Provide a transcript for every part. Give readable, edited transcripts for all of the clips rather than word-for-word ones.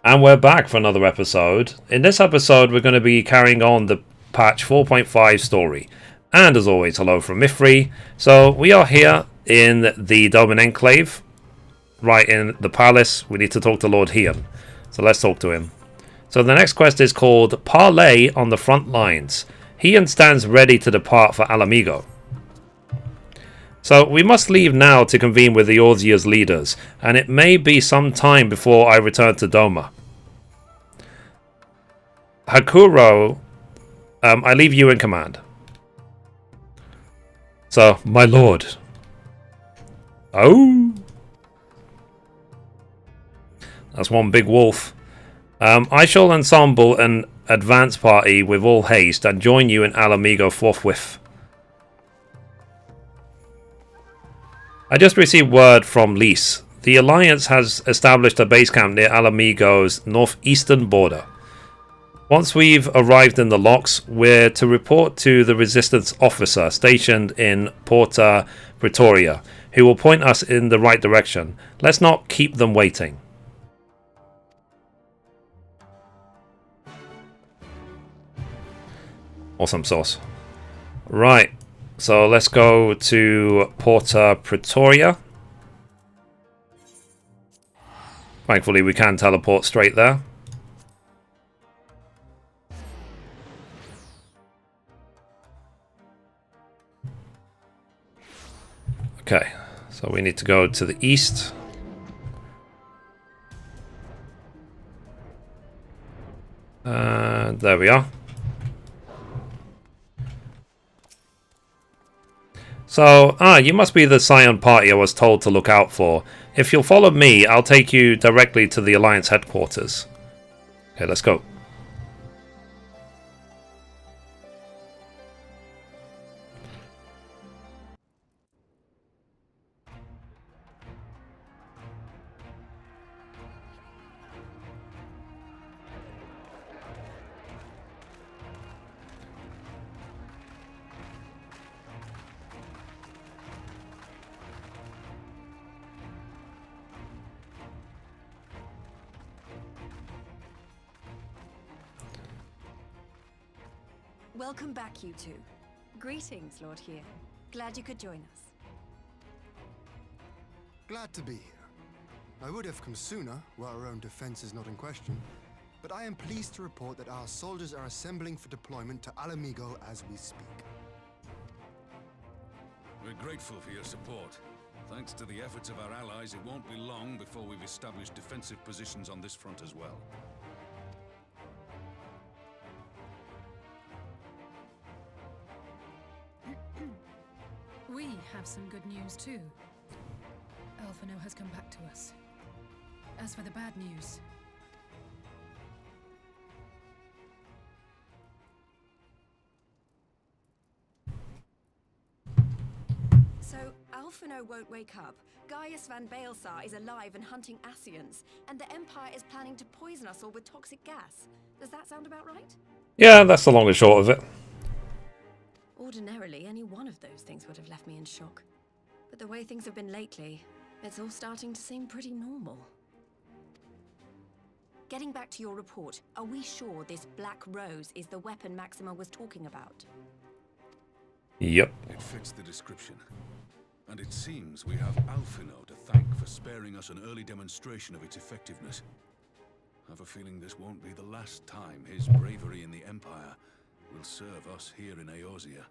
And we're back for another episode. In this episode, we're going to be carrying on the patch 4.5 story. And as always, hello from Mithrie. So we are here in the Doman Enclave, right in the palace. We need to talk to Lord Hian. So let's talk to him. So the next quest is called Parley on the Front Lines. Hian stands ready to depart for Alamigo. So we must leave now to convene with the Eorzea's leaders, and it may be some time before I return to Doma. Hakuro, I leave you in command. So, my lord. Oh! That's one big wolf. I shall ensemble an advance party with all haste and join you in Alamigo forthwith. I just received word from Lys. The Alliance has established a base camp near Alamigo's northeastern border. Once we've arrived in the locks, we're to report to the Resistance officer stationed in Porta Pretoria, who will point us in the right direction. Let's not keep them waiting. Awesome sauce. Right. So let's go to Porta Pretoria. Thankfully we can teleport straight there. Okay, so we need to go to the east. There we are. So, you must be the Scion party I was told to look out for. If you'll follow me, I'll take you directly to the Alliance headquarters. Okay, let's go. Welcome back, you two. Greetings, Lord Hian. Glad you could join us. Glad to be here. I would have come sooner, where our own defense is not in question, but I am pleased to report that our soldiers are assembling for deployment to Alamigo as we speak. We're grateful for your support. Thanks to the efforts of our allies, it won't be long before we've established defensive positions on this front as well. We have some good news too. Alphino has come back to us. As for the bad news... So, Alphino won't wake up. Gaius van Baelsar is alive and hunting Ascians, and the Empire is planning to poison us all with toxic gas. Does that sound about right? Yeah, that's the long and short of it. Ordinarily, any one of those things would have left me in shock. But the way things have been lately, it's all starting to seem pretty normal. Getting back to your report, are we sure this Black Rose is the weapon Maxima was talking about? Yep. It fits the description. And it seems we have Alphino to thank for sparing us an early demonstration of its effectiveness. I have a feeling this won't be the last time his bravery in the Empire will serve us here in Eorzea.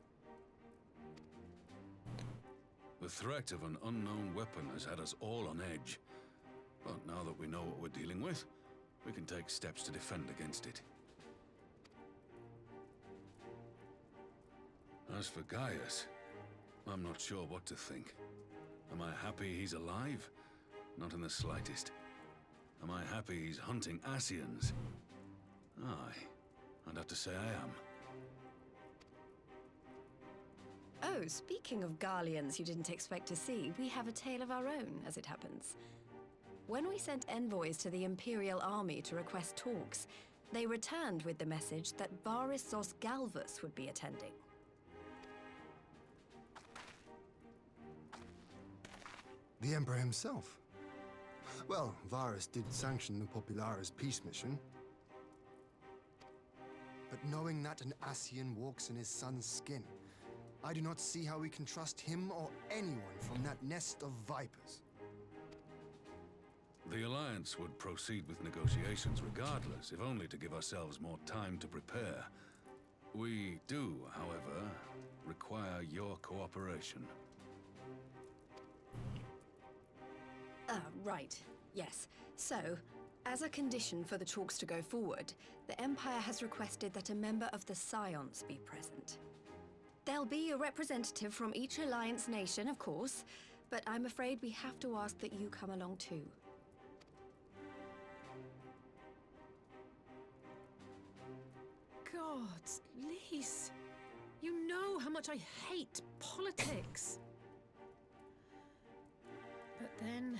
The threat of an unknown weapon has had us all on edge. But now that we know what we're dealing with, we can take steps to defend against it. As for Gaius, I'm not sure what to think. Am I happy he's alive? Not in the slightest. Am I happy he's hunting Ascians? Aye, I'd have to say I am. Oh, speaking of Garleans you didn't expect to see, we have a tale of our own, as it happens. When we sent envoys to the Imperial Army to request talks, they returned with the message that Barissos Galvus would be attending. The Emperor himself? Well, Varus did sanction the Popularis peace mission. But knowing that an Ascian walks in his son's skin, I do not see how we can trust him or anyone from that nest of vipers. The Alliance would proceed with negotiations regardless, if only to give ourselves more time to prepare. We do, however, require your cooperation. Right. Yes. So, as a condition for the talks to go forward, the Empire has requested that a member of the Scions be present. There'll be a representative from each Alliance nation, of course, but I'm afraid we have to ask that you come along too. God, Lise, you know how much I hate politics. But then,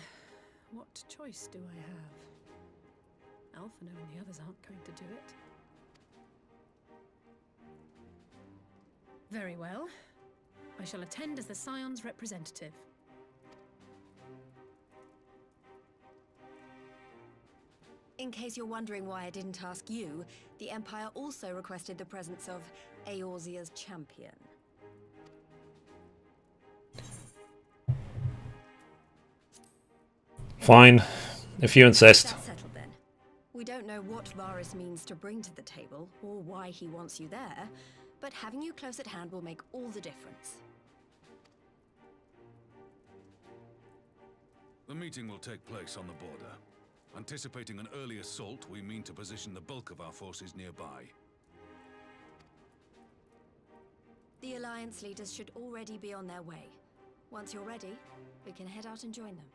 what choice do I have? Alphino and the others aren't going to do it. Very well. I shall attend as the Scion's representative. In case you're wondering why I didn't ask you, the Empire also requested the presence of Eorzea's champion. Fine, if you insist. That's settled then. We don't know what Varus means to bring to the table, or why he wants you there, but having you close at hand will make all the difference. The meeting will take place on the border. Anticipating an early assault, we mean to position the bulk of our forces nearby. The Alliance leaders should already be on their way. Once you're ready, we can head out and join them.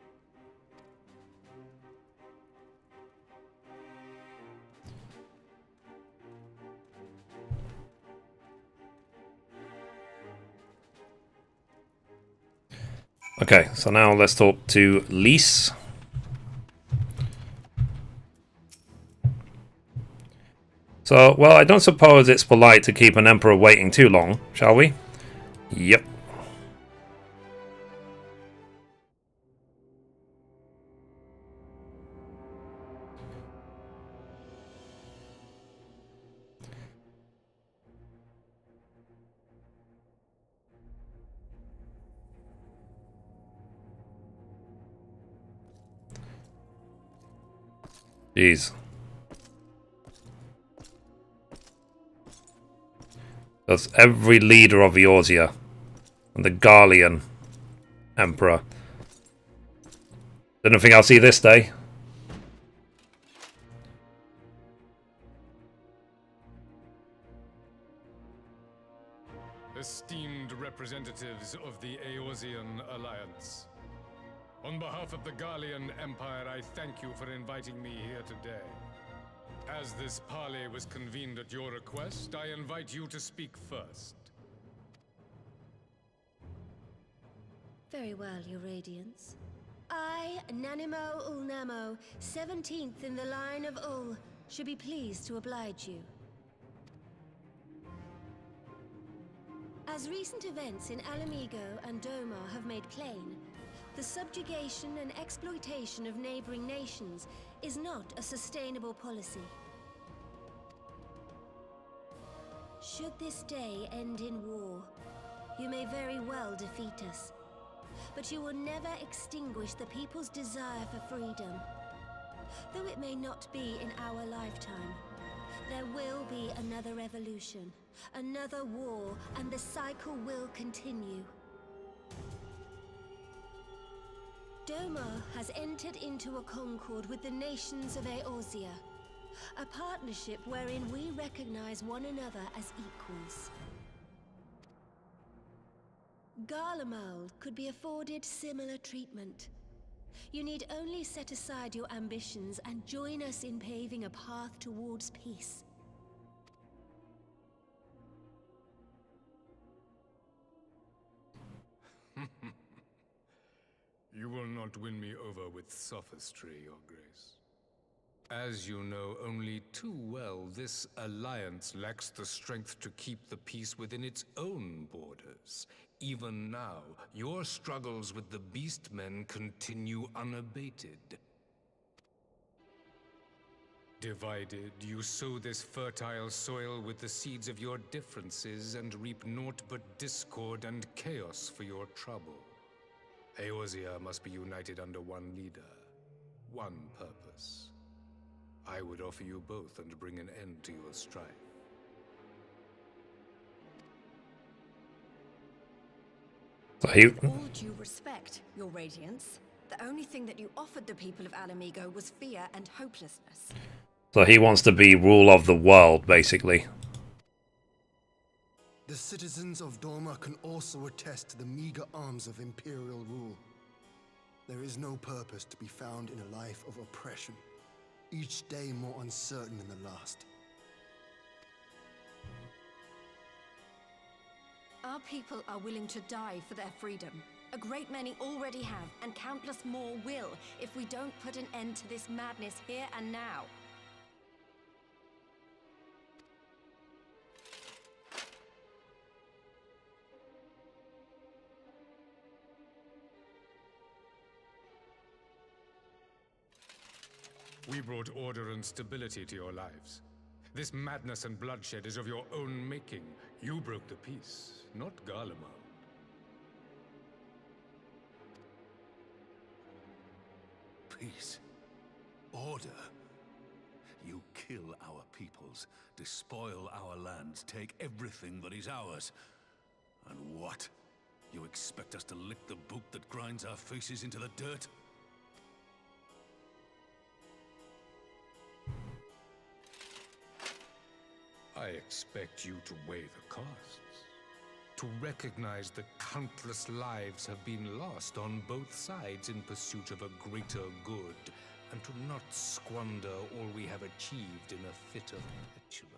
Okay, so now let's talk to Lise. So, well, I don't suppose it's polite to keep an emperor waiting too long, shall we? Yep. Jeez. That's every leader of Eorzea and the Garlean Emperor. Don't think I'll see this day. Esteemed representatives of the Eorzean Alliance. On behalf of the Garlean Empire, I thank you for inviting me here today. As this parley was convened at your request, I invite you to speak first. Very well, Your Radiance. I, Nanimo Ulnamo, 17th in the line of Ul, should be pleased to oblige you. As recent events in Alamigo and Domar have made plain, the subjugation and exploitation of neighboring nations is not a sustainable policy. Should this day end in war, you may very well defeat us, but you will never extinguish the people's desire for freedom. Though it may not be in our lifetime, there will be another revolution, another war, and the cycle will continue. Domar has entered into a concord with the nations of Eorzea, a partnership wherein we recognize one another as equals. Garlemald could be afforded similar treatment. You need only set aside your ambitions and join us in paving a path towards peace. You will not win me over with sophistry, Your Grace. As you know only too well, this alliance lacks the strength to keep the peace within its own borders. Even now, your struggles with the Beastmen continue unabated. Divided, you sow this fertile soil with the seeds of your differences and reap naught but discord and chaos for your trouble. Eorzea must be united under one leader, one purpose. I would offer you both and bring an end to your strife. With all due respect, Your Radiance, the only thing that you offered the people of Alamigo was fear and hopelessness. So he wants to be rule of the world, basically. The citizens of Dorma can also attest to the meager arms of Imperial rule. There is no purpose to be found in a life of oppression, each day more uncertain than the last. Our people are willing to die for their freedom. A great many already have, and countless more will, if we don't put an end to this madness here and now. We brought order and stability to your lives. This madness and bloodshed is of your own making. You broke the peace, not Garlemald. Peace. Order. You kill our peoples, despoil our lands, take everything that is ours. And what? You expect us to lick the boot that grinds our faces into the dirt? I expect you to weigh the costs. To recognize that countless lives have been lost on both sides in pursuit of a greater good, and to not squander all we have achieved in a fit of petulance.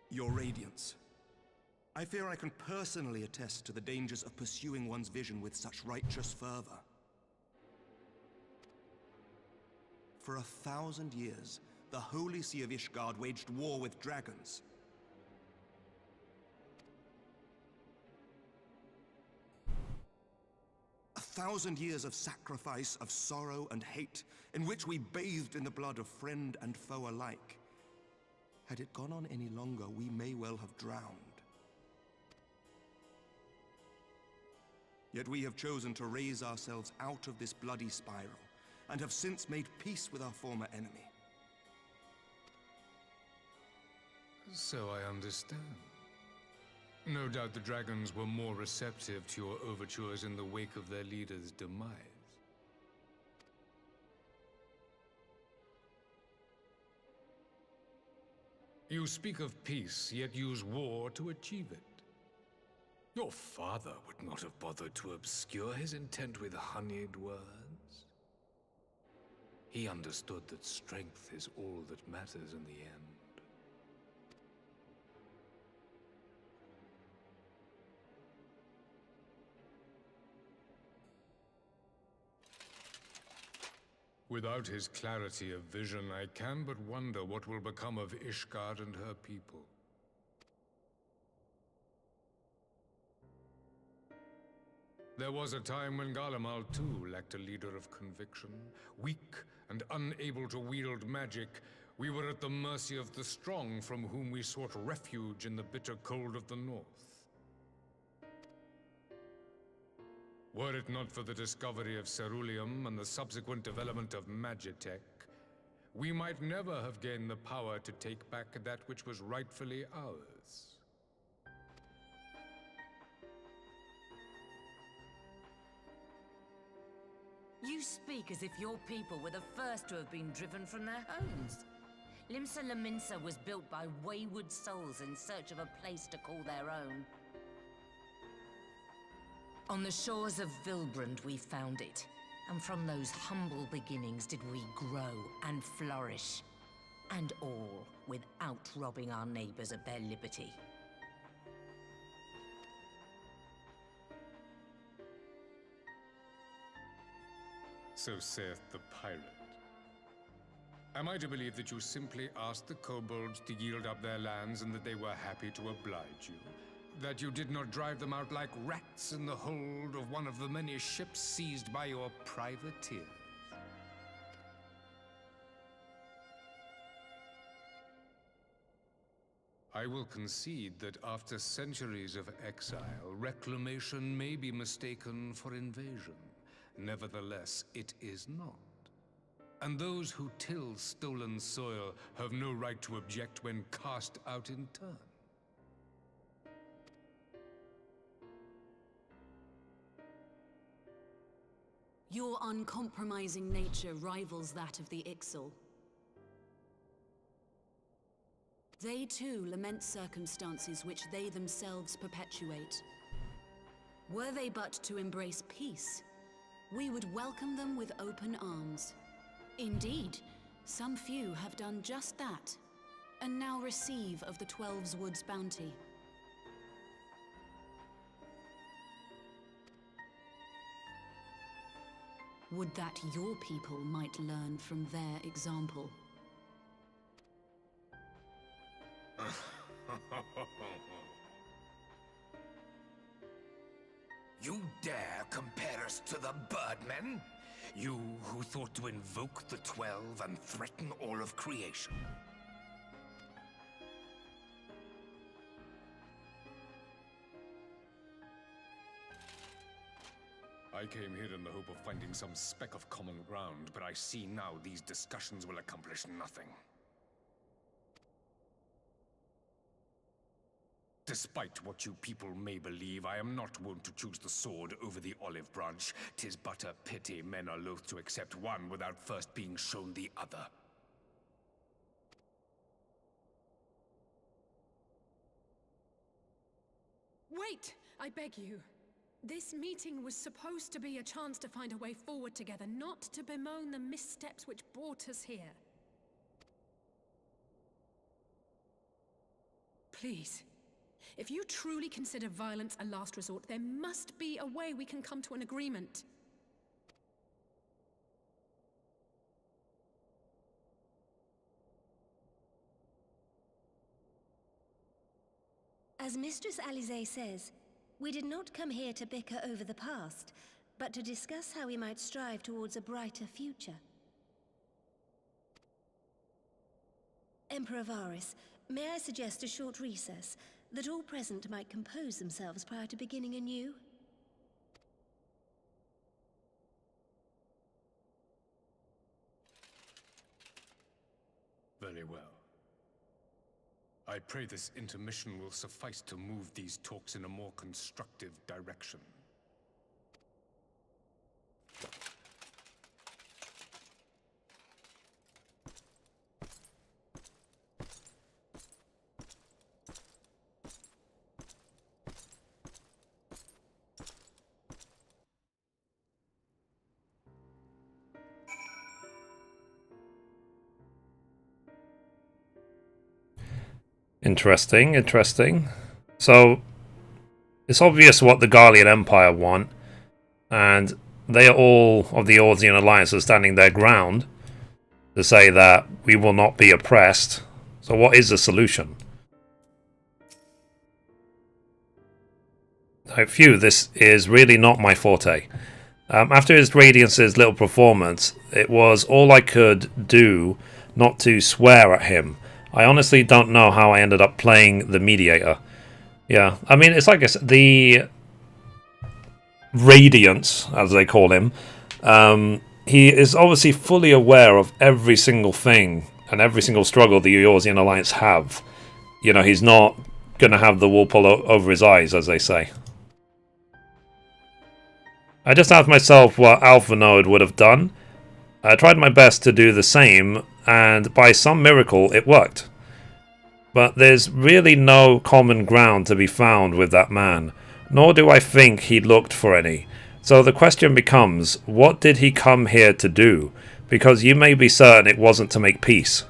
Your Radiance. I fear I can personally attest to the dangers of pursuing one's vision with such righteous fervor. For 1,000 years, the Holy See of Ishgard waged war with dragons. A 1,000 years of sacrifice, of sorrow and hate, in which we bathed in the blood of friend and foe alike. Had it gone on any longer, we may well have drowned. Yet we have chosen to raise ourselves out of this bloody spiral, and have since made peace with our former enemy. So I understand. No doubt the dragons were more receptive to your overtures in the wake of their leader's demise. You speak of peace, yet use war to achieve it. Your father would not have bothered to obscure his intent with honeyed words. He understood that strength is all that matters in the end. Without his clarity of vision, I can but wonder what will become of Ishgard and her people. There was a time when Garlemald too lacked a leader of conviction. Weak and unable to wield magic, we were at the mercy of the strong from whom we sought refuge in the bitter cold of the north. Were it not for the discovery of Ceruleum and the subsequent development of Magitech, we might never have gained the power to take back that which was rightfully ours. You speak as if your people were the first to have been driven from their homes. Limsa Lominsa was built by wayward souls in search of a place to call their own. On the shores of Vilbrand we found it, and from those humble beginnings did we grow and flourish. And all without robbing our neighbors of their liberty. So saith the pirate. Am I to believe that you simply asked the kobolds to yield up their lands and that they were happy to oblige you? that you did not drive them out like rats in the hold of one of the many ships seized by your privateers. I will concede that after centuries of exile, reclamation may be mistaken for invasion. Nevertheless, it is not. And those who till stolen soil have no right to object when cast out in turn. Your uncompromising nature rivals that of the Ixal. They too lament circumstances which they themselves perpetuate. Were they but to embrace peace, we would welcome them with open arms. Indeed, some few have done just that, and now receive of the Twelve's Wood's bounty. Would that your people might learn from their example. You dare compare us to the Birdmen? You who thought to invoke the 12 and threaten all of creation. I came here in the hope of finding some speck of common ground, but I see now these discussions will accomplish nothing. Despite what you people may believe, I am not wont to choose the sword over the olive branch. 'Tis but a pity men are loath to accept one without first being shown the other. Wait! I beg you. This meeting was supposed to be a chance to find a way forward together, not to bemoan the missteps which brought us here. Please. If you truly consider violence a last resort, there must be a way we can come to an agreement. As Mistress Alisaie says, we did not come here to bicker over the past, but to discuss how we might strive towards a brighter future. Emperor Varys, may I suggest a short recess, that all present might compose themselves prior to beginning anew? Very well. I pray this intermission will suffice to move these talks in a more constructive direction. Interesting, interesting. So, it's obvious what the Garlean Empire want, and they are all of the Eorzean Alliance are standing their ground to say that we will not be oppressed. So what is the solution? Phew, this is really not my forte. After his Radiance's little performance, it was all I could do not to swear at him. I honestly don't know how I ended up playing the Mediator. Yeah, I mean, it's like I said, the Radiance, as they call him, he is obviously fully aware of every single thing and every single struggle the Eorzean Alliance have. You know, he's not going to have the wool pull over his eyes, as they say. I just asked myself what Alpha Node would have done. I tried my best to do the same, and by some miracle it worked. But there's really no common ground to be found with that man, nor do I think he looked for any. So the question becomes, what did he come here to do? Because you may be certain it wasn't to make peace.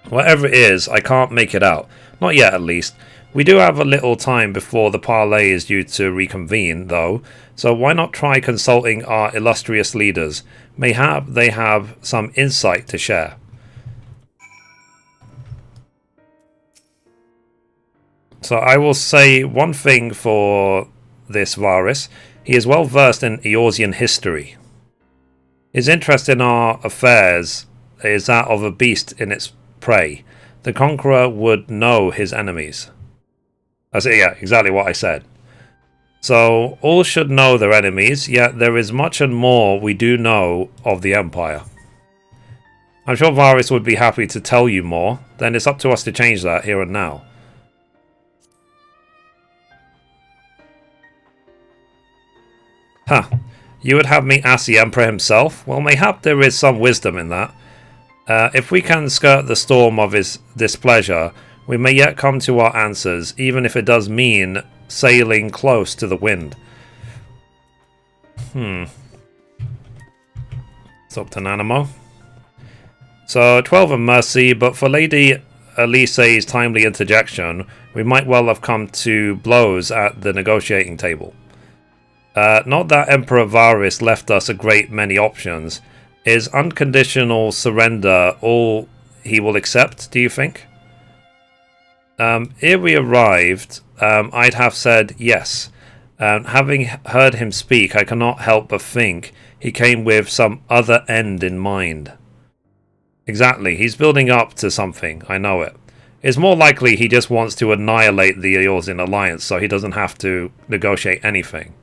Whatever it is, I can't make it out. Not yet, at least. We do have a little time before the Parley is due to reconvene, though, so why not try consulting our illustrious leaders? Mayhap they have some insight to share. So I will say one thing for this Varus. He is well versed in Eorzean history. His interest in our affairs is that of a beast in its prey. The Conqueror would know his enemies. I say, yeah, exactly what I said. So all should know their enemies, yet there is much and more we do know of the Empire. I'm sure Varus would be happy to tell you more, then it's up to us to change that here and now. Huh. You would have me ask the Emperor himself? Well, mayhap there is some wisdom in that. If we can skirt the storm of his displeasure, we may yet come to our answers, even if it does mean sailing close to the wind. It's up to Nanamo. So, 12 of mercy, but for Lady Elise's timely interjection, we might well have come to blows at the negotiating table. Not that Emperor Varus left us a great many options. Is unconditional surrender all he will accept, do you think? Ere we arrived, I'd have said yes. Having heard him speak, I cannot help but think he came with some other end in mind. Exactly, he's building up to something, I know it. It's more likely he just wants to annihilate the Eorzean alliance so he doesn't have to negotiate anything.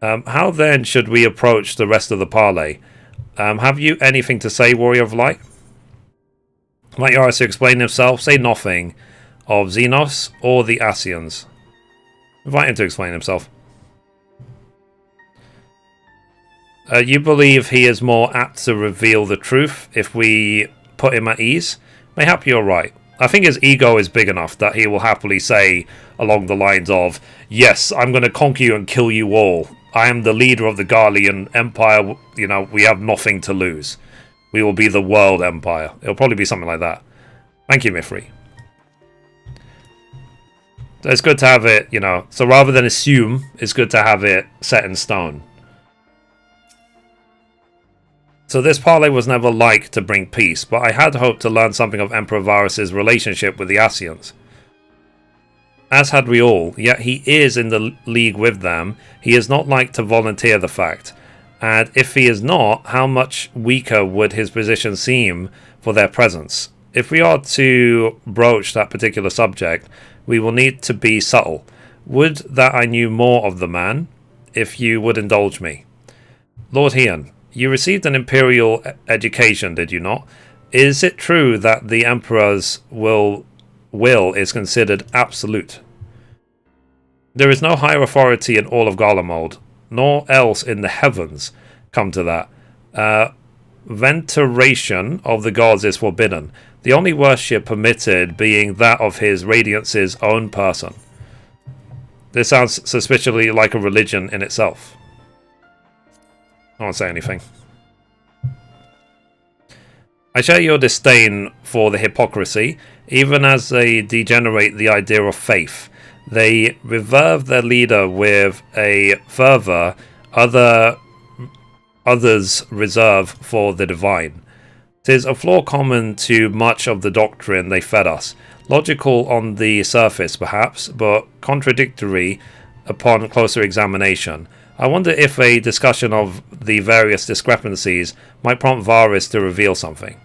How then should we approach the rest of the parley? Have you anything to say, Warrior of Light? Might Yaris to explain himself, say nothing of Xenos or the Ascians. Invite him to explain himself. You believe he is more apt to reveal the truth if we put him at ease? Mayhap you're right. I think his ego is big enough that he will happily say along the lines of, yes, I'm going to conquer you and kill you all. I am the leader of the Garlean Empire. You know, we have nothing to lose. We will be the world empire. It'll probably be something like that. Thank you, Mithrie. So it's good to have it, you know. So rather than assume, it's good to have it set in stone. So this parley was never like to bring peace, but I had hoped to learn something of Emperor Varus' relationship with the Ascians. As had we all, yet he is in the league with them. He is not like to volunteer the fact. And if he is not, how much weaker would his position seem for their presence? If we are to broach that particular subject, we will need to be subtle. Would that I knew more of the man, if you would indulge me. Lord Hian, you received an imperial education, did you not? Is it true that the Emperor's will is considered absolute? There is no higher authority in all of Garlemald, nor else in the heavens, come to that. Veneration of the gods is forbidden, the only worship permitted being that of his Radiance's own person. This sounds suspiciously like a religion in itself. I won't say anything. I share your disdain for the hypocrisy, even as they degenerate the idea of faith. They reverve their leader with a fervour others reserve for the divine. 'Tis a flaw common to much of the doctrine they fed us. Logical on the surface, perhaps, but contradictory upon closer examination. I wonder if a discussion of the various discrepancies might prompt Varus to reveal something.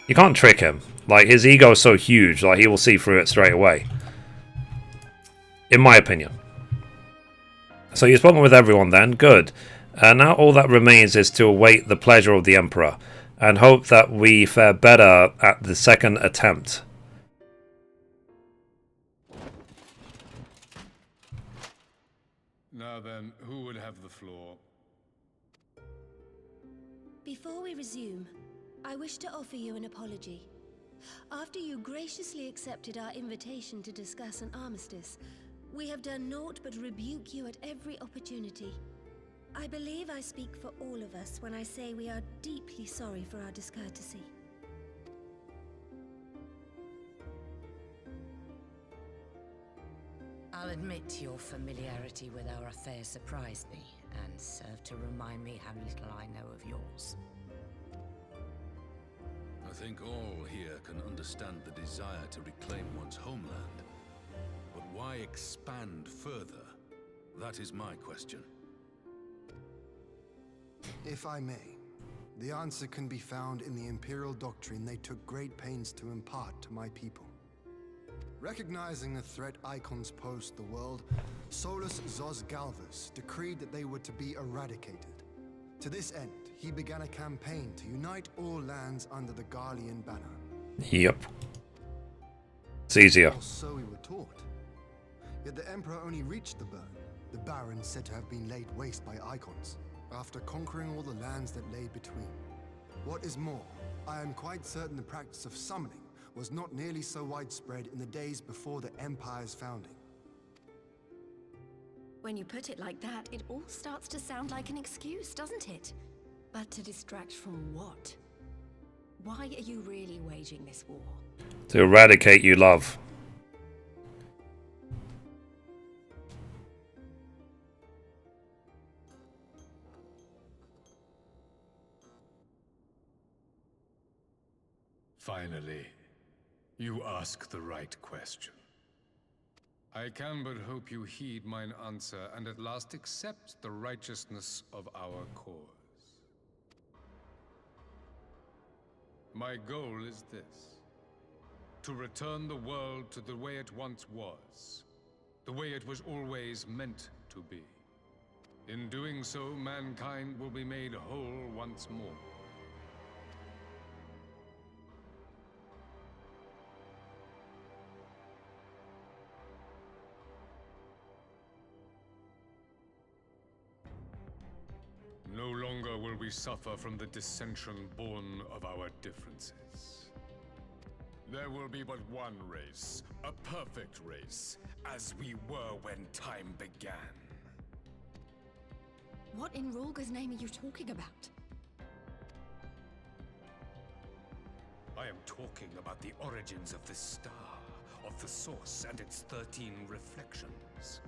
You can't trick him. Like, his ego is so huge, like, he will see through it straight away. In my opinion. So you've spoken with everyone then? Good. Now all that remains is to await the pleasure of the Emperor, and hope that we fare better at the second attempt. Now then, who would have the floor? Before we resume, I wish to offer you an apology. After you graciously accepted our invitation to discuss an armistice, we have done naught but rebuke you at every opportunity. I believe I speak for all of us when I say we are deeply sorry for our discourtesy. I'll admit your familiarity with our affairs surprised me, and served to remind me how little I know of yours. I think all here can understand the desire to reclaim one's homeland. But why expand further? That is my question. If I may, the answer can be found in the Imperial doctrine they took great pains to impart to my people. Recognizing the threat icons pose to the world, Solus Zos Galvus decreed that they were to be eradicated. To this end, he began a campaign to unite all lands under the Garlean banner. Yep. It's easier. Or so we were taught. Yet the Emperor only reached the burn, the Baron said to have been laid waste by icons, after conquering all the lands that lay between. What is more, I am quite certain the practice of summoning was not nearly so widespread in the days before the Empire's founding. When you put it like that, it all starts to sound like an excuse, doesn't it? But to distract from what? Why are you really waging this war? To eradicate you love. Finally, you ask the right question. I can but hope you heed mine answer and at last accept the righteousness of our cause. My goal is this: to return the world to the way it once was, the way it was always meant to be. In doing so, mankind will be made whole once more. No longer will we suffer from the dissension born of our differences. There will be but one race, a perfect race, as we were when time began. What in Rorga's name are you talking about? I am talking about the origins of this star, of the source and its 13 reflections.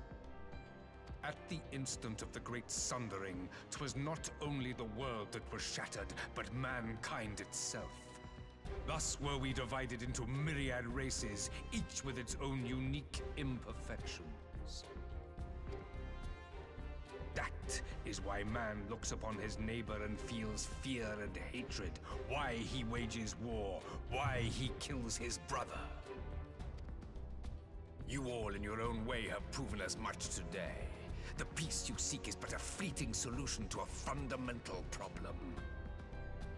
At the instant of the great sundering, 'twas not only the world that was shattered, but mankind itself. Thus were we divided into myriad races, each with its own unique imperfections. That is why man looks upon his neighbor and feels fear and hatred, why he wages war, why he kills his brother. You all in your own way have proven as much today. The peace you seek is but a fleeting solution to a fundamental problem.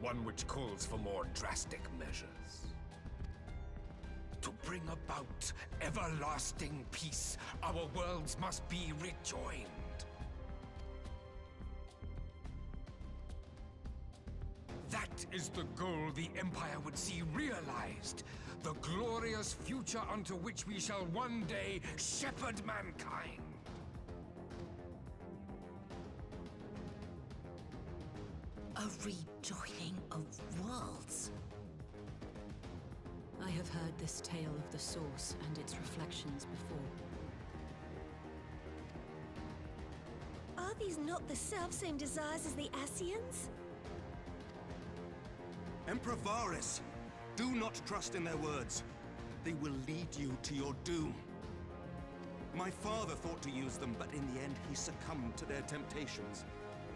One which calls for more drastic measures. To bring about everlasting peace, our worlds must be rejoined. That is the goal the Empire would see realized. The glorious future unto which we shall one day shepherd mankind. A rejoining of worlds. I have heard this tale of the source and its reflections before. Are these not the selfsame desires as the Ascians? Emperor Varys, do not trust in their words. They will lead you to your doom. My father thought to use them, but in the end he succumbed to their temptations.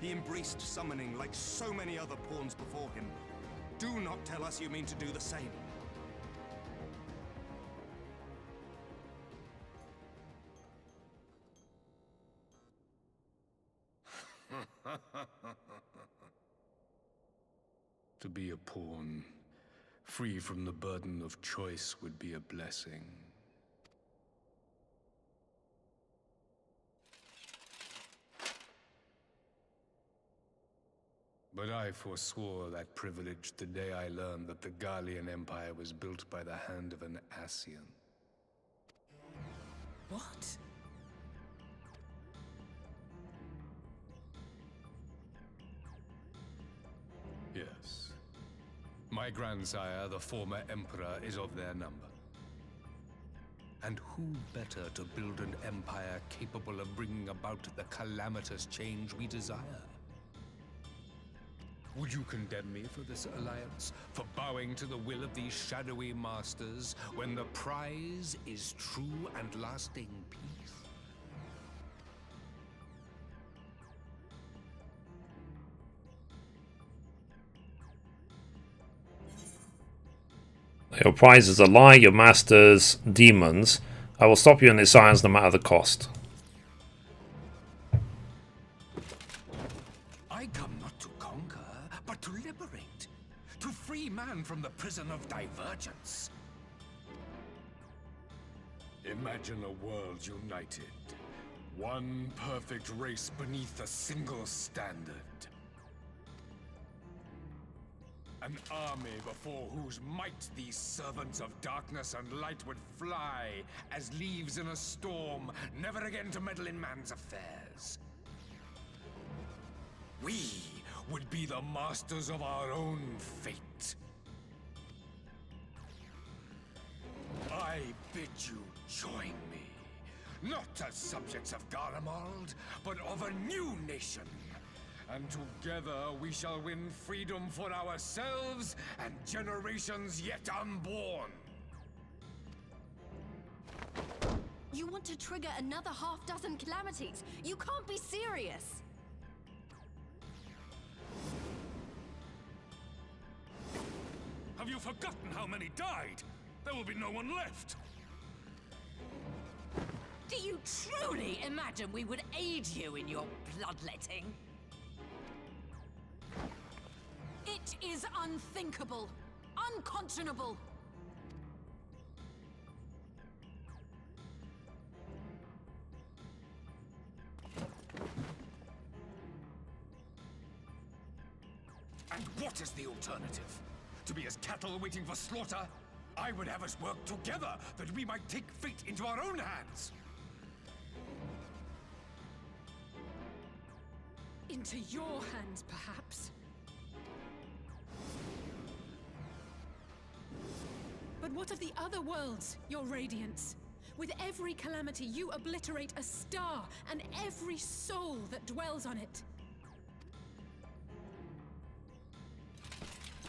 He embraced summoning like so many other pawns before him. Do not tell us you mean to do the same. To be a pawn, free from the burden of choice, would be a blessing. But I forswore that privilege the day I learned that the Garlean Empire was built by the hand of an Ascian. What? Yes. My grandsire, the former Emperor, is of their number. And who better to build an empire capable of bringing about the calamitous change we desire? Would you condemn me for this alliance? For bowing to the will of these shadowy masters, when the prize is true and lasting peace? Your prize is a lie, your master's demons. I will stop you in this alliance no matter the cost. I come not to conquer, but to liberate. To free man from the prison of divergence. Imagine a world united. One perfect race beneath a single standard. An army before whose might these servants of darkness and light would fly as leaves in a storm, never again to meddle in man's affairs. We would be the masters of our own fate. I bid you join me, not as subjects of Garlemald, but of a new nation. And together we shall win freedom for ourselves and generations yet unborn. You want to trigger another half-dozen calamities? You can't be serious! Have you forgotten how many died? There will be no one left. Do you truly imagine we would aid you in your bloodletting? It is unthinkable, unconscionable. And what is the alternative? To be as cattle waiting for slaughter? I would have us work together, that we might take fate into our own hands. Into your hands, perhaps. But what of the other worlds, your radiance? With every calamity, you obliterate a star and every soul that dwells on it.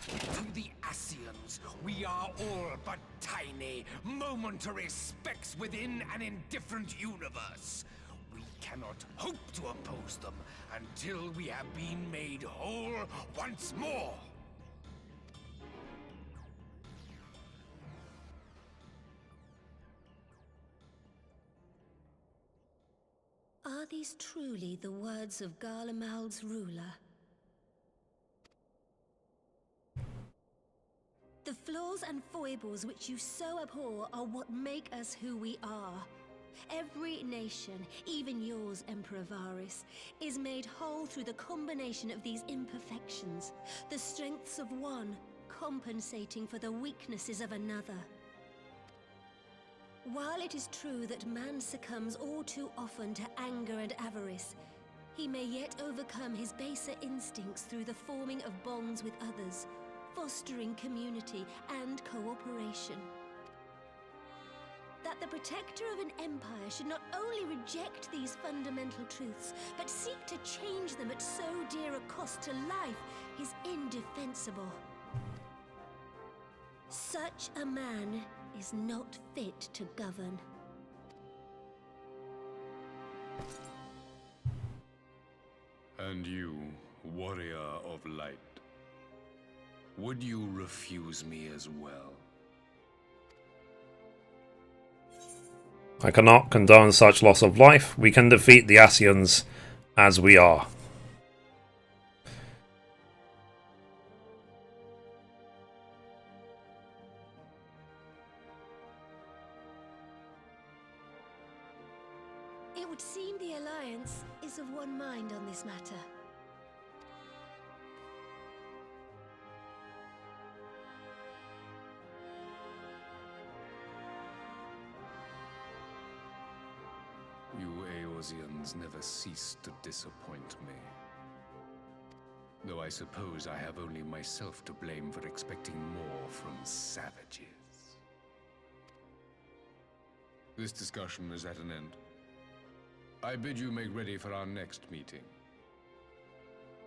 To the Ascians, we are all but tiny, momentary specks within an indifferent universe. We cannot hope to oppose them until we have been made whole once more. Are these truly the words of Garlemald's ruler? The flaws and foibles which you so abhor are what make us who we are. Every nation, even yours, Emperor Varys, is made whole through the combination of these imperfections, the strengths of one compensating for the weaknesses of another. While it is true that man succumbs all too often to anger and avarice, he may yet overcome his baser instincts through the forming of bonds with others, fostering community and cooperation. That the protector of an empire should not only reject these fundamental truths, but seek to change them at so dear a cost to life is indefensible. Such a man is not fit to govern. And you, warrior of light, would you refuse me as well? I cannot condone such loss of life. We can defeat the Ascians as we are. It would seem the Alliance is of one mind on this matter. You Eorzeans never cease to disappoint me. Though I suppose I have only myself to blame for expecting more from savages. This discussion is at an end. I bid you make ready for our next meeting.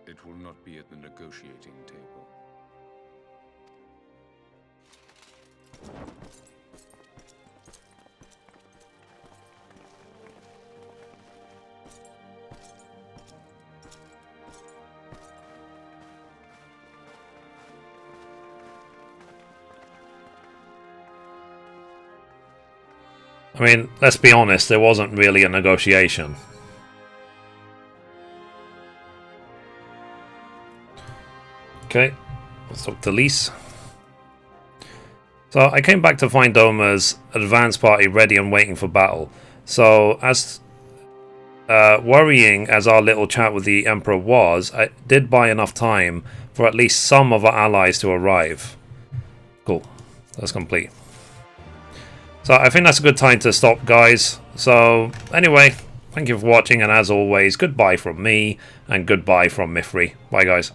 It will not be at the negotiating table. I mean, let's be honest, there wasn't really a negotiation. Okay, let's talk to Lise. So I came back to find Doma's advance party ready and waiting for battle. So as worrying as our little chat with the Emperor was, I did buy enough time for at least some of our allies to arrive. Cool, that's complete. So I think that's a good time to stop, guys. So anyway, thank you for watching, and as always, goodbye from me and goodbye from Mithrie. Bye, guys.